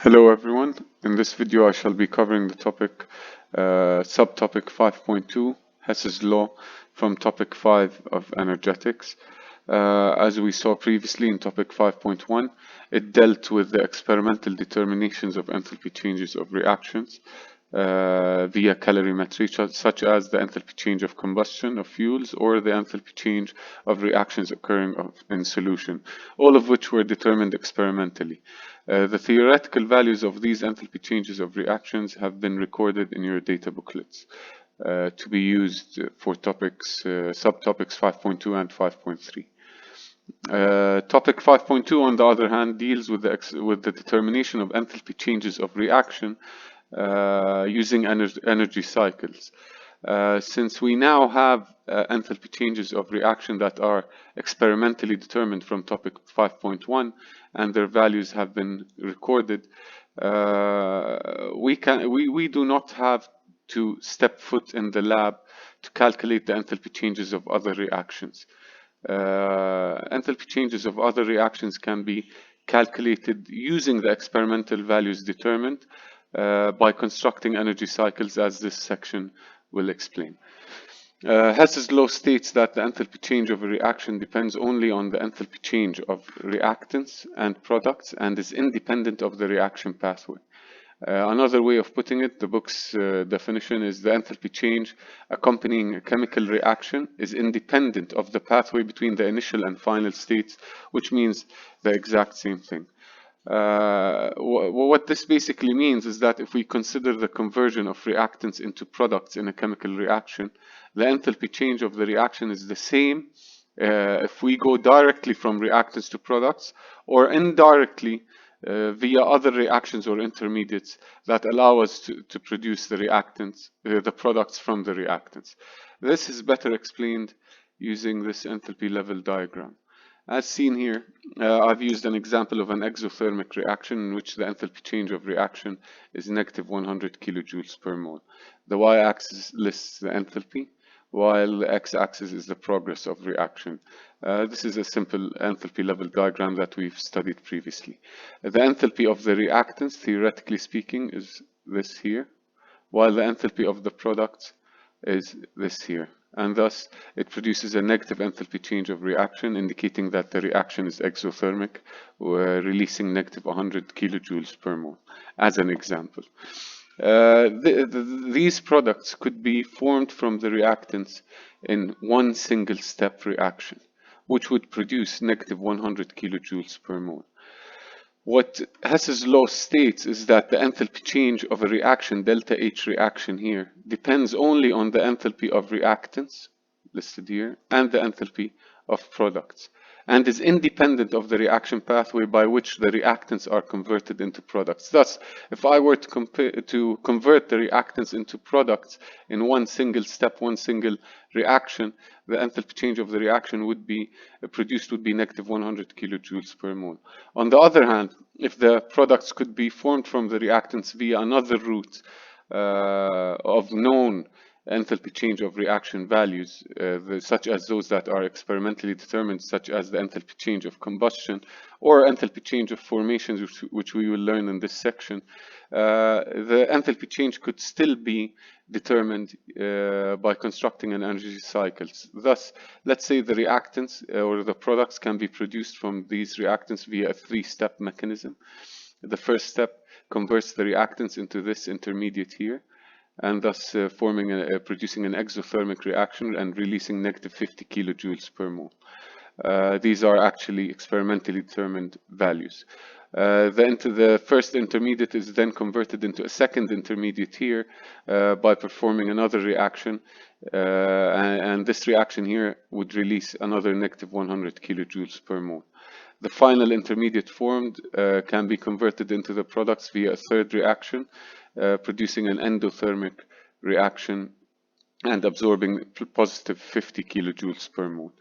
Hello everyone. In this video I shall be covering the topic subtopic 5.2 Hess's law from topic 5 of energetics. As we saw previously in topic 5.1, it dealt with the experimental determinations of enthalpy changes of reactions via calorimetry, such as the enthalpy change of combustion of fuels or the enthalpy change of reactions occurring in solution, all of which were determined experimentally. The theoretical values of these enthalpy changes of reactions have been recorded in your data booklets to be used for subtopics 5.2 and 5.3. Topic 5.2, on the other hand, deals with the determination of enthalpy changes of reaction using energy cycles. Since we now have enthalpy changes of reaction that are experimentally determined from topic 5.1 and their values have been recorded, we do not have to step foot in the lab to calculate the enthalpy changes of other reactions. Enthalpy changes of other reactions can be calculated using the experimental values determined by constructing energy cycles, as this section will explain. Hess's law states that the enthalpy change of a reaction depends only on the enthalpy change of reactants and products and is independent of the reaction pathway. Another way of putting it, the book's definition is the enthalpy change accompanying a chemical reaction is independent of the pathway between the initial and final states, which means the exact same thing. What this basically means is that if we consider the conversion of reactants into products in a chemical reaction, the enthalpy change of the reaction is the same if we go directly from reactants to products or indirectly via other reactions or intermediates that allow us to produce the reactants, the products from the reactants. This is better explained using this enthalpy level diagram. As seen here, I've used an example of an exothermic reaction in which the enthalpy change of reaction is negative 100 kilojoules per mole. The y-axis lists the enthalpy, while the x-axis is the progress of reaction. This is a simple enthalpy level diagram that we've studied previously. The enthalpy of the reactants, theoretically speaking, is this here, while the enthalpy of the products is this here. And thus, it produces a negative enthalpy change of reaction, indicating that the reaction is exothermic, releasing negative 100 kilojoules per mole, as an example. These products could be formed from the reactants in one single step reaction, which would produce negative 100 kilojoules per mole. What Hess's law states is that the enthalpy change of a reaction, delta H reaction here, depends only on the enthalpy of reactants, listed here, and the enthalpy of products, and is independent of the reaction pathway by which the reactants are converted into products. Thus, if I were to convert the reactants into products in one single step, one single reaction, the enthalpy change of the reaction would be produced would be negative 100 kilojoules per mole. On the other hand, if the products could be formed from the reactants via another route of known enthalpy change of reaction values, such as those that are experimentally determined, such as the enthalpy change of combustion or enthalpy change of formations, which we will learn in this section, the enthalpy change could still be determined by constructing an energy cycles. Thus, let's say the reactants or the products can be produced from these reactants via a three-step mechanism. The first step converts the reactants into this intermediate here, and thus producing an exothermic reaction and releasing negative 50 kilojoules per mole. These are actually experimentally determined values. The first intermediate is then converted into a second intermediate here by performing another reaction, and this reaction here would release another negative 100 kilojoules per mole. The final intermediate formed can be converted into the products via a third reaction, producing an endothermic reaction and absorbing positive 50 kilojoules per mole.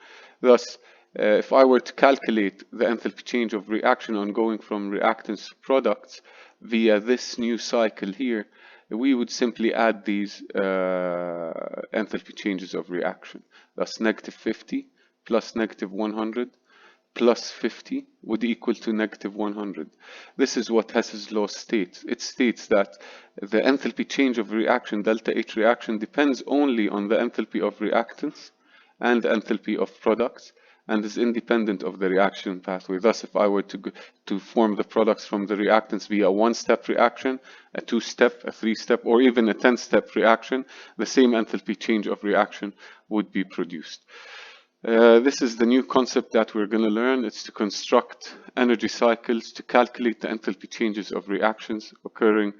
Thus, if I were to calculate the enthalpy change of reaction on going from reactants to products via this new cycle here, we would simply add these enthalpy changes of reaction. Thus, negative 50 plus negative 100 plus 50 would equal to negative 100. This is what Hess's law states. It states that the enthalpy change of reaction, delta H reaction, depends only on the enthalpy of reactants and enthalpy of products, and is independent of the reaction pathway. Thus, if I were to form the products from the reactants via a one-step reaction, a two-step, a three-step, or even a 10-step reaction, the same enthalpy change of reaction would be produced. This is the new concept that we're going to learn. It's to construct energy cycles to calculate the enthalpy changes of reactions occurring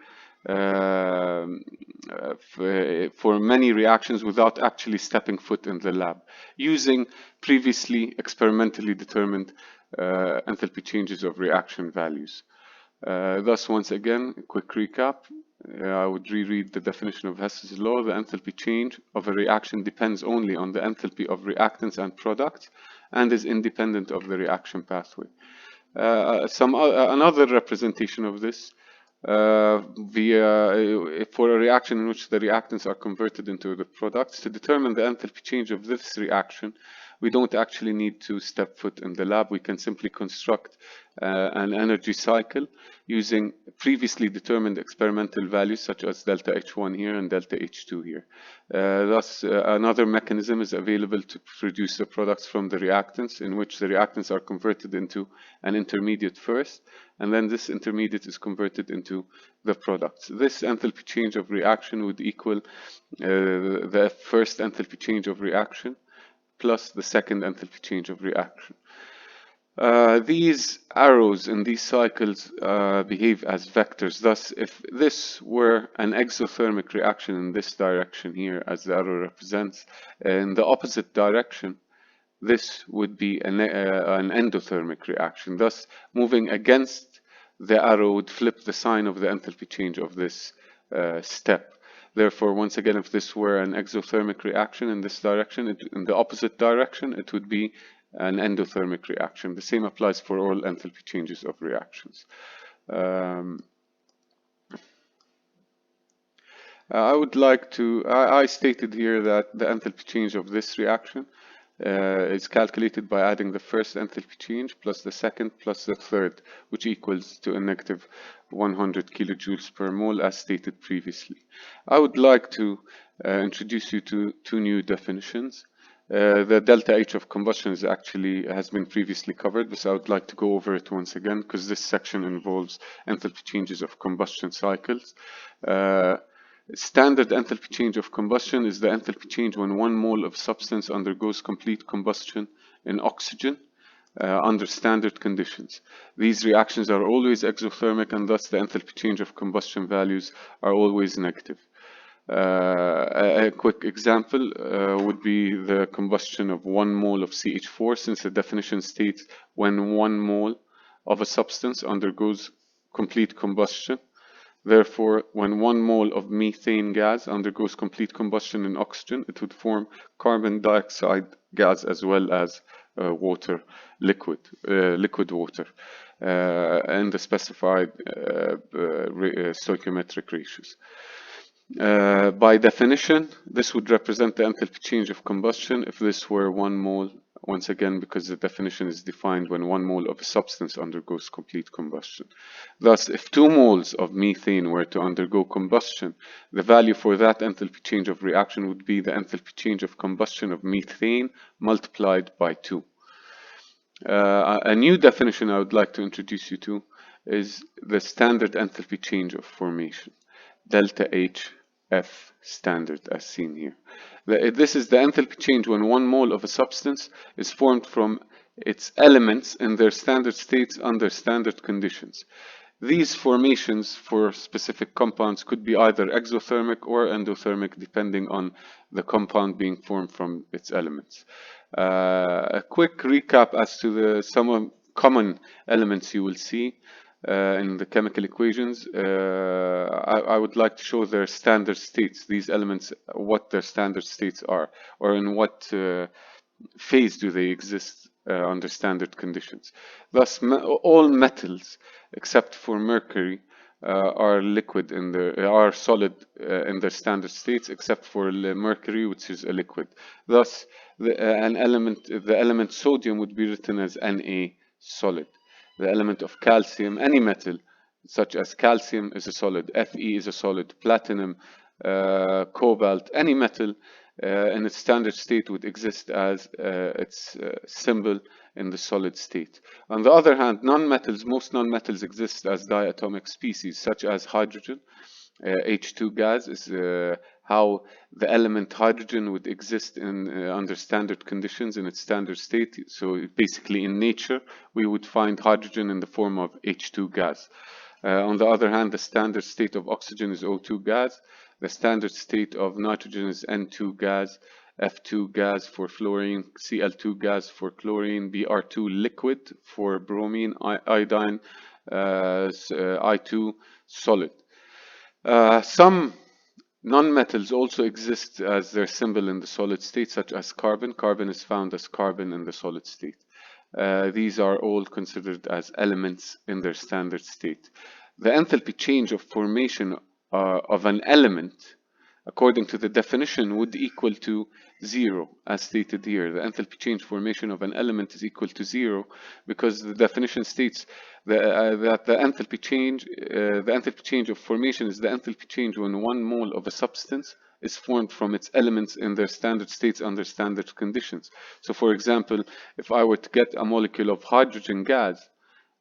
for many reactions without actually stepping foot in the lab, using previously experimentally determined enthalpy changes of reaction values. Thus, once again, a quick recap. I would reread the definition of Hess's law. The enthalpy change of a reaction depends only on the enthalpy of reactants and products and is independent of the reaction pathway. Another representation of this for a reaction in which the reactants are converted into the products. To determine the enthalpy change of this reaction, we don't actually need to step foot in the lab. We can simply construct an energy cycle using previously determined experimental values such as delta H1 here and delta H2 here. Thus, another mechanism is available to produce the products from the reactants, in which the reactants are converted into an intermediate first, and then this intermediate is converted into the products. This enthalpy change of reaction would equal the first enthalpy change of reaction plus the second enthalpy change of reaction. These arrows in these cycles behave as vectors. Thus, if this were an exothermic reaction in this direction here, as the arrow represents, in the opposite direction, this would be an endothermic reaction. Thus, moving against the arrow would flip the sign of the enthalpy change of this step. Therefore, once again, if this were an exothermic reaction in this direction, in the opposite direction, it would be an endothermic reaction. The same applies for all enthalpy changes of reactions. I stated here that the enthalpy change of this reaction is calculated by adding the first enthalpy change plus the second plus the third, which equals to a negative 100 kilojoules per mole as stated previously. I would like to introduce you to two new definitions. The delta H of combustion has been previously covered, but I would like to go over it once again because this section involves enthalpy changes of combustion cycles. Standard enthalpy change of combustion is the enthalpy change when 1 mole of substance undergoes complete combustion in oxygen under standard conditions. These reactions are always exothermic, and thus the enthalpy change of combustion values are always negative. A quick example would be the combustion of 1 mole of CH4, since the definition states when 1 mole of a substance undergoes complete combustion. Therefore, when 1 mole of methane gas undergoes complete combustion in oxygen, it would form carbon dioxide gas as well as liquid water, and the specified stoichiometric ratios. By definition, this would represent the enthalpy change of combustion if this were 1 mole, once again because the definition is defined when 1 mole of a substance undergoes complete combustion. Thus, if 2 moles of methane were to undergo combustion, the value for that enthalpy change of reaction would be the enthalpy change of combustion of methane multiplied by 2. A new definition I would like to introduce you to is the standard enthalpy change of formation, delta H F standard, as seen here. This is the enthalpy change when 1 mole of a substance is formed from its elements in their standard states under standard conditions. These formations for specific compounds could be either exothermic or endothermic, depending on the compound being formed from its elements. A quick recap as to some common elements you will see in the chemical equations. I would like to show their standard states, these elements, what their standard states are, or in what phase do they exist under standard conditions. Thus, all metals, except for mercury, are liquid in their are solid in their standard states, except for mercury, which is a liquid. Thus, the element sodium would be written as Na solid. The element of calcium, any metal such as calcium, is a solid. Fe is a solid. Platinum, cobalt, any metal in its standard state would exist as its symbol in the solid state. On the other hand, nonmetals, most nonmetals exist as diatomic species, such as hydrogen. H2 gas is how the element hydrogen would exist in under standard conditions in its standard state. So basically in nature, we would find hydrogen in the form of H2 gas. On the other hand, the standard state of oxygen is O2 gas. The standard state of nitrogen is N2 gas, F2 gas for fluorine, Cl2 gas for chlorine, Br2 liquid for bromine, iodine, I2 solid. Some nonmetals also exist as their symbol in the solid state, such as carbon. Carbon is found as carbon in the solid state. These are all considered as elements in their standard state. The enthalpy change of formation of an element, according to the definition, would equal to 0, as stated here. The enthalpy change formation of an element is equal to 0 because the definition states that the enthalpy change of formation is the enthalpy change when 1 mole of a substance is formed from its elements in their standard states under standard conditions. So for example, if I were to get a molecule of hydrogen gas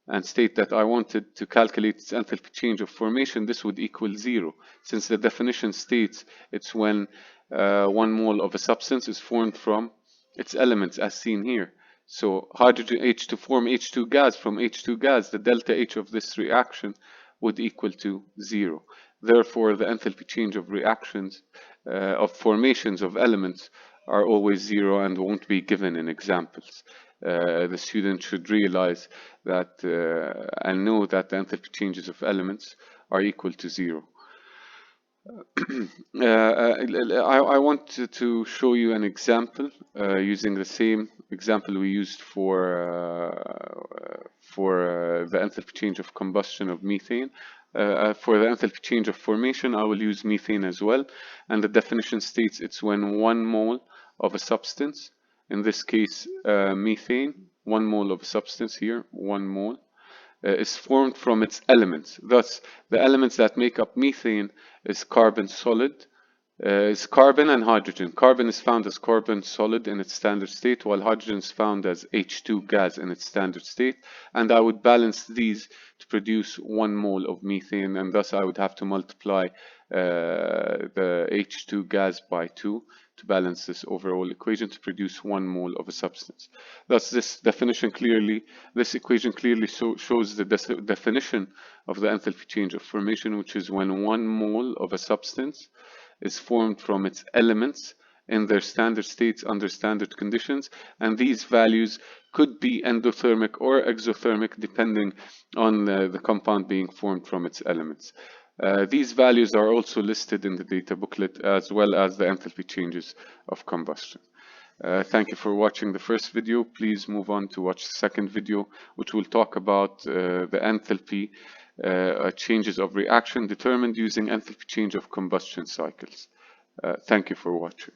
and state that I wanted to calculate its enthalpy change of formation, this would equal 0, since the definition states it's when 1 mole of a substance is formed from its elements, as seen here. So hydrogen H to form H2 gas from H2 gas, the delta H of this reaction would equal to 0. Therefore, the enthalpy change of reactions, of formations of elements, are always 0 and won't be given in examples. The student should realize that and know that the enthalpy changes of elements are equal to 0. I want to show you an example using the same example we used for the enthalpy change of combustion of methane. For the enthalpy change of formation, I will use methane as well, and the definition states it's when 1 mole of a substance, in this case methane, 1 mole of a substance here, 1 mole, is formed from its elements. Thus, the elements that make up methane is carbon solid, is carbon and hydrogen. Carbon is found as carbon solid in its standard state, while hydrogen is found as H2 gas in its standard state. And I would balance these to produce 1 mole of methane, and thus I would have to multiply the H2 gas by 2 to balance this overall equation to produce 1 mole of a substance. Thus, this equation clearly shows the definition of the enthalpy change of formation, which is when 1 mole of a substance is formed from its elements in their standard states under standard conditions, and these values could be endothermic or exothermic depending on the compound being formed from its elements. These values are also listed in the data booklet, as well as the enthalpy changes of combustion. Thank you for watching the first video. Please move on to watch the second video, which will talk about the enthalpy changes of reaction determined using enthalpy change of combustion cycles. Thank you for watching.